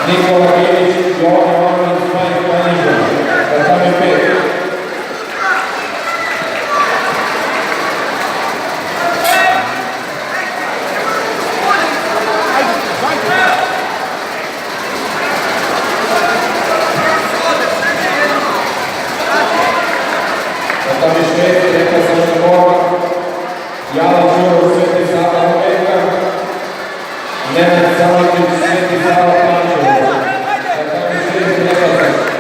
Nikola Bilić, Jovan Jovanović, Mike Planža, Tatami 5. Tatami 6, Reka Sačnobora, Jala Đuro, Sveti Sava Roveka, Nenad Salatić, Sveti Sava Pančevo. Tatami 6, Reka Sačnobora.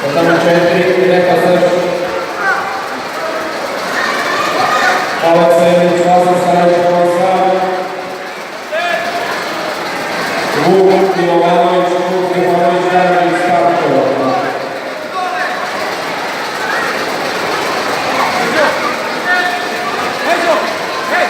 Tatami 4, Reka Sačnobora. Aleksejnić, Lazar Starić, Aleksandar. Vuk Jovanović, Vuk Jovanović, Darvić, Starkova. Hey!